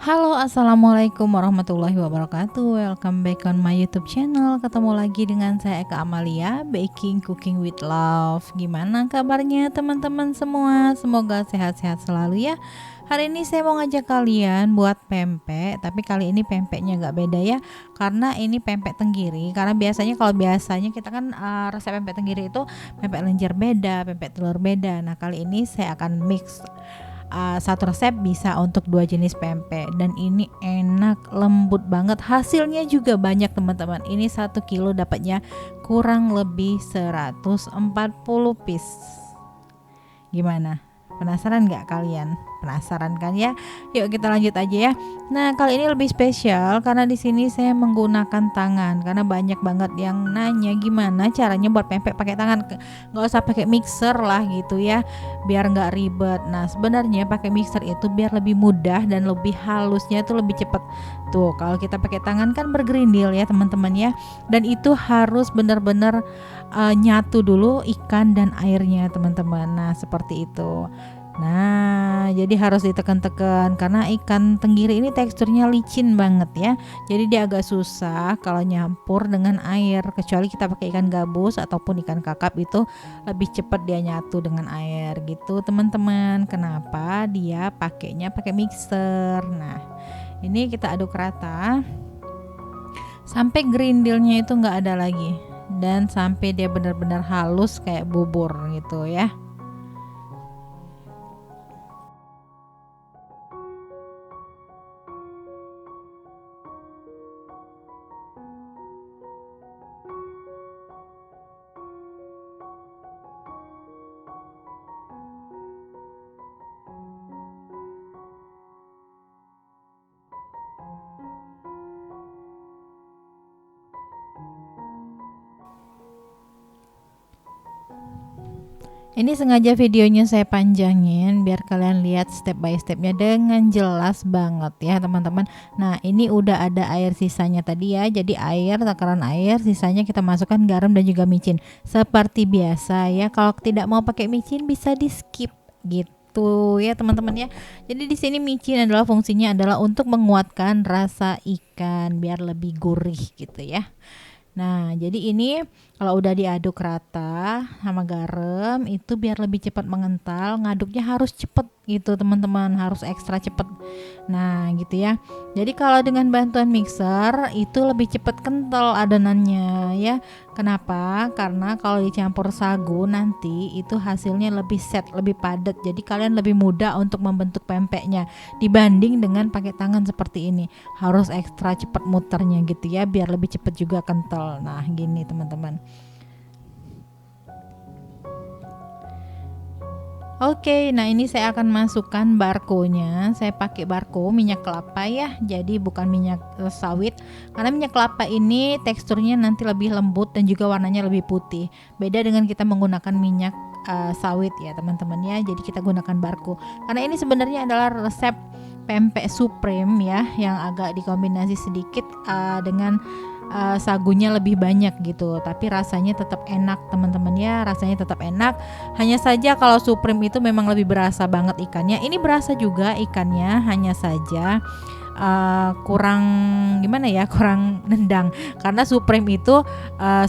Halo, assalamualaikum warahmatullahi wabarakatuh. Welcome back on my YouTube channel. Ketemu lagi dengan saya Eka Amalia, Baking Cooking with Love. Gimana kabarnya teman-teman semua? Semoga sehat-sehat selalu ya. Hari ini saya mau ngajak kalian buat pempek, tapi kali ini pempeknya nggak beda ya, karena ini pempek tenggiri. Karena kalau biasanya kita kan resep pempek tenggiri itu pempek lenjer beda, pempek telur beda. Nah kali ini saya akan mix satu resep bisa untuk dua jenis pempek, dan ini enak, lembut banget, hasilnya juga banyak teman-teman. Ini 1 kilo dapatnya kurang lebih 140 piece. Gimana? Penasaran nggak kalian? Penasaran kan ya? Yuk kita lanjut aja ya. Nah kali ini lebih spesial karena di sini saya menggunakan tangan, karena banyak banget yang nanya gimana caranya buat pempek pakai tangan. Nggak usah pakai mixer lah gitu ya, biar nggak ribet. Nah sebenarnya pakai mixer itu biar lebih mudah dan lebih halusnya itu lebih cepet. Tuh kalau kita pakai tangan kan bergerindil ya teman-teman ya, dan itu harus benar-benar nyatu dulu ikan dan airnya teman-teman. Nah seperti itu. Nah jadi harus ditekan-tekan karena ikan tenggiri ini teksturnya licin banget ya, jadi dia agak susah kalau nyampur dengan air, kecuali kita pakai ikan gabus ataupun ikan kakap, itu lebih cepat dia nyatu dengan air gitu teman-teman. Kenapa dia pakainya pakai mixer? Nah ini kita aduk rata sampai gerindilnya itu nggak ada lagi, dan sampai dia benar-benar halus kayak bubur gitu ya. Ini sengaja videonya saya panjangin biar kalian lihat step by stepnya dengan jelas banget ya teman-teman. Nah ini udah ada air sisanya tadi ya, jadi air, takaran air, sisanya kita masukkan garam dan juga micin seperti biasa ya. Kalau tidak mau pakai micin bisa di skip gitu ya teman-teman ya. Jadi di sini micin adalah fungsinya adalah untuk menguatkan rasa ikan biar lebih gurih gitu ya. Nah, jadi ini kalau udah diaduk rata sama garam itu biar lebih cepat mengental, ngaduknya harus cepet gitu teman-teman, harus ekstra cepet. Nah, gitu ya. Jadi kalau dengan bantuan mixer itu lebih cepat kental adonannya ya. Kenapa? Karena kalau dicampur sagu nanti itu hasilnya lebih set, lebih padat. Jadi kalian lebih mudah untuk membentuk pempeknya dibanding dengan pakai tangan seperti ini. Harus ekstra cepat muternya gitu ya, biar lebih cepat juga kental. Nah, gini teman-teman. Oke, nah ini saya akan masukkan barco-nya. Saya pakai barco minyak kelapa ya, jadi bukan minyak sawit. Karena minyak kelapa ini teksturnya nanti lebih lembut dan juga warnanya lebih putih. Beda dengan kita menggunakan minyak sawit ya teman-teman ya. Jadi kita gunakan barco. Karena ini sebenarnya adalah resep pempek supreme ya, yang agak dikombinasi sedikit dengan sagunya lebih banyak gitu, tapi rasanya tetap enak teman-teman ya, rasanya tetap enak. Hanya saja kalau supreme itu memang lebih berasa banget ikannya, ini berasa juga ikannya, hanya saja kurang gimana ya, kurang nendang karena supreme itu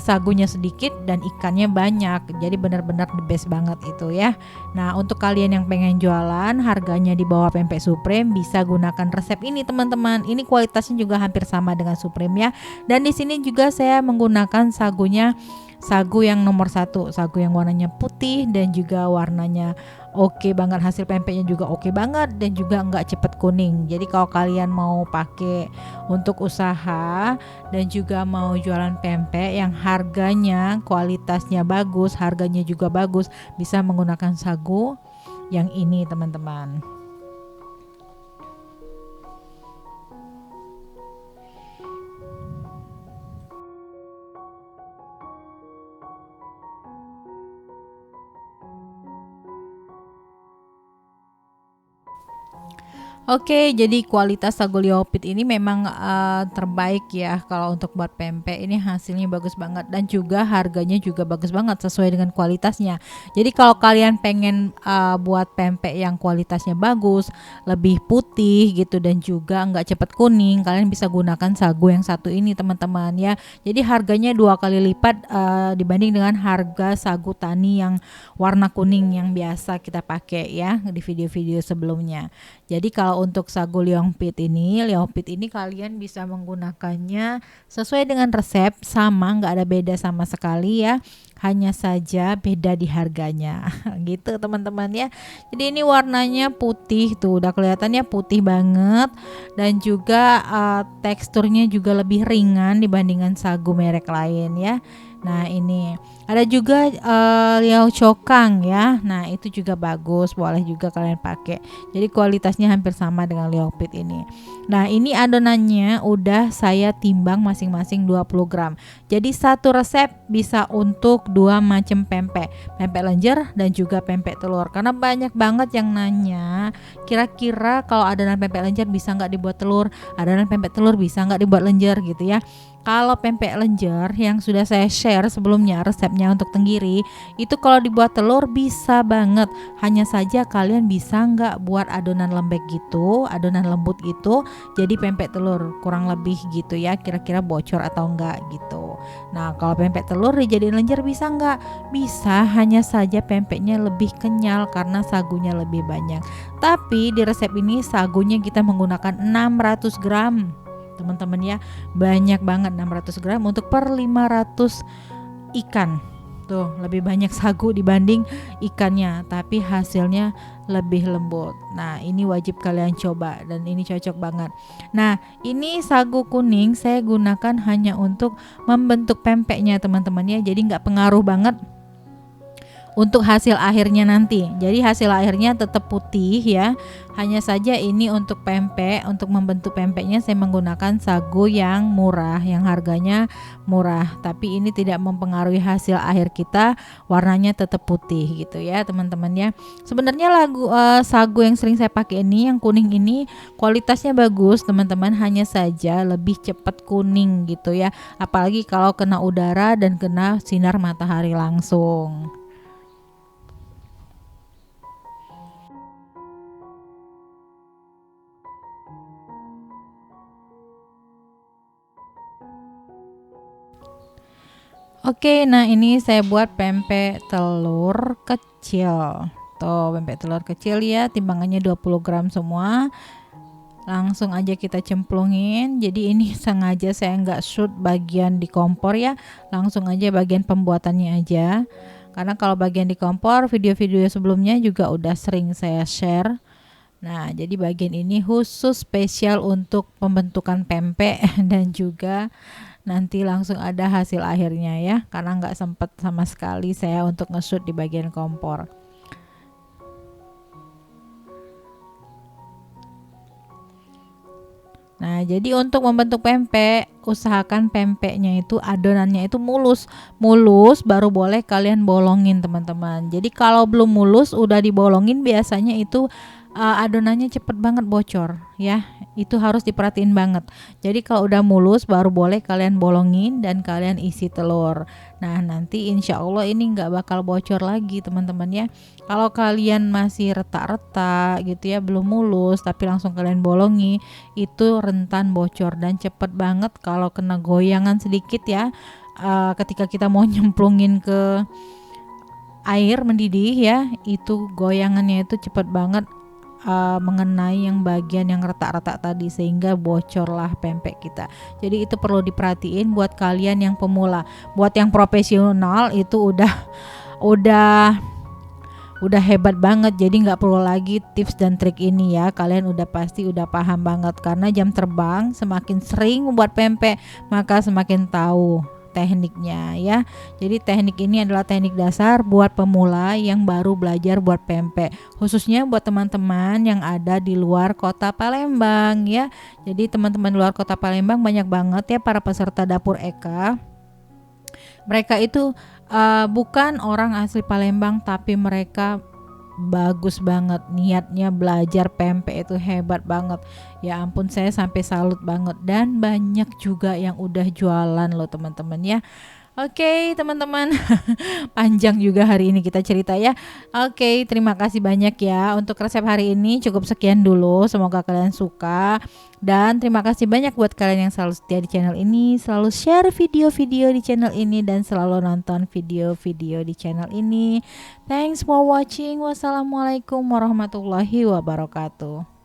sagunya sedikit dan ikannya banyak, jadi benar-benar the best banget itu ya. Nah untuk kalian yang pengen jualan harganya di bawah pempek supreme bisa gunakan resep ini teman-teman. Ini kualitasnya juga hampir sama dengan supreme ya, dan di sini juga saya menggunakan sagu yang nomor 1, sagu yang warnanya putih dan juga warnanya oke banget, hasil pempeknya juga oke banget dan juga nggak cepet kuning. Jadi kalau kalian mau pakai untuk usaha dan juga mau jualan pempek yang harganya kualitasnya bagus, harganya juga bagus, bisa menggunakan sagu yang ini teman-teman. Oke, jadi kualitas sagu liopit ini memang terbaik ya kalau untuk buat pempek. Ini hasilnya bagus banget dan juga harganya juga bagus banget sesuai dengan kualitasnya. Jadi kalau kalian pengen buat pempek yang kualitasnya bagus, lebih putih gitu dan juga nggak cepet kuning, kalian bisa gunakan sagu yang satu ini teman-teman ya. Jadi harganya 2 kali lipat dibanding dengan harga sagu tani yang warna kuning yang biasa kita pakai ya di video-video sebelumnya. Jadi kalau untuk sagu liong pit ini kalian bisa menggunakannya sesuai dengan resep, sama, nggak ada beda sama sekali ya. Hanya saja beda di harganya. Gitu teman-teman ya. Jadi ini warnanya putih tuh, udah kelihatannya putih banget dan juga teksturnya juga lebih ringan dibandingkan sagu merek lain ya. Nah ini ada juga liao cokang ya. Nah itu juga bagus, boleh juga kalian pakai. Jadi kualitasnya hampir sama dengan liopit ini. Nah ini adonannya udah saya timbang masing-masing 20 gram. Jadi satu resep bisa untuk 2 macam pempek. Pempek lenjer dan juga pempek telur. Karena banyak banget yang nanya, kira-kira kalau adonan pempek lenjer bisa nggak dibuat telur, adonan pempek telur bisa nggak dibuat lenjer gitu ya. Kalau pempek lenjer yang sudah saya share sebelumnya resepnya untuk tenggiri, itu kalau dibuat telur bisa banget. Hanya saja kalian bisa nggak buat adonan lembek gitu, adonan lembut gitu, jadi pempek telur kurang lebih gitu ya, kira-kira bocor atau enggak gitu. Nah kalau pempek telur dijadiin lenjer bisa nggak? Bisa, hanya saja pempeknya lebih kenyal karena sagunya lebih banyak. Tapi di resep ini sagunya kita menggunakan 600 gram teman-teman ya, banyak banget 600 gram untuk per 500 ikan. Tuh lebih banyak sagu dibanding ikannya, tapi hasilnya lebih lembut. Nah ini wajib kalian coba dan ini cocok banget. Nah ini sagu kuning saya gunakan hanya untuk membentuk pempeknya teman-teman ya, jadi nggak pengaruh banget untuk hasil akhirnya nanti. Jadi hasil akhirnya tetap putih ya. Hanya saja ini untuk pempek, untuk membentuk pempeknya saya menggunakan sagu yang murah, yang harganya murah. Tapi ini tidak mempengaruhi hasil akhir kita, warnanya tetap putih gitu ya teman-teman ya. Sebenarnya sagu yang sering saya pakai ini, yang kuning ini kualitasnya bagus teman-teman, hanya saja lebih cepat kuning gitu ya. Apalagi kalau kena udara dan kena sinar matahari langsung. Oke, nah ini saya buat pempek telur kecil. Tuh, pempek telur kecil ya, timbangannya 20 gram semua. Langsung aja kita cemplungin. Jadi ini sengaja saya nggak shoot bagian di kompor ya, langsung aja bagian pembuatannya aja. Karena kalau bagian di kompor, video-video sebelumnya juga udah sering saya share. Nah, jadi bagian ini khusus spesial untuk pembentukan pempek dan juga nanti langsung ada hasil akhirnya ya, karena nggak sempet sama sekali saya untuk nge-shoot di bagian kompor. Nah jadi untuk membentuk pempek, usahakan pempeknya itu adonannya itu mulus baru boleh kalian bolongin teman-teman. Jadi kalau belum mulus udah dibolongin biasanya itu adonannya cepet banget bocor ya, itu harus diperhatiin banget. Jadi kalau udah mulus baru boleh kalian bolongin dan kalian isi telur. Nah nanti insya Allah ini nggak bakal bocor lagi teman-teman ya. Kalau kalian masih retak-retak gitu ya, belum mulus tapi langsung kalian bolongi, itu rentan bocor dan cepet banget kalau kena goyangan sedikit ya, ketika kita mau nyemplungin ke air mendidih ya, itu goyangannya itu cepet banget mengenai yang bagian yang retak-retak tadi sehingga bocorlah pempek kita. Jadi itu perlu diperhatiin buat kalian yang pemula. Buat yang profesional itu udah hebat banget, jadi nggak perlu lagi tips dan trik ini ya, kalian udah pasti udah paham banget. Karena jam terbang semakin sering membuat pempek maka semakin tahu tekniknya ya. Jadi teknik ini adalah teknik dasar buat pemula yang baru belajar buat pempek, khususnya buat teman-teman yang ada di luar kota Palembang ya. Jadi teman-teman luar kota Palembang banyak banget ya para peserta dapur Eka. Mereka itu bukan orang asli Palembang tapi mereka bagus banget, niatnya belajar pempek itu hebat banget. Ya ampun, saya sampai salut banget, dan banyak juga yang udah jualan loh teman-teman ya. Oke teman-teman, panjang juga hari ini kita cerita ya. Oke, terima kasih banyak ya untuk resep hari ini. Cukup sekian dulu, semoga kalian suka. Dan terima kasih banyak buat kalian yang selalu setia di channel ini, selalu share video-video di channel ini, dan selalu nonton video-video di channel ini. Thanks for watching. Wassalamualaikum warahmatullahi wabarakatuh.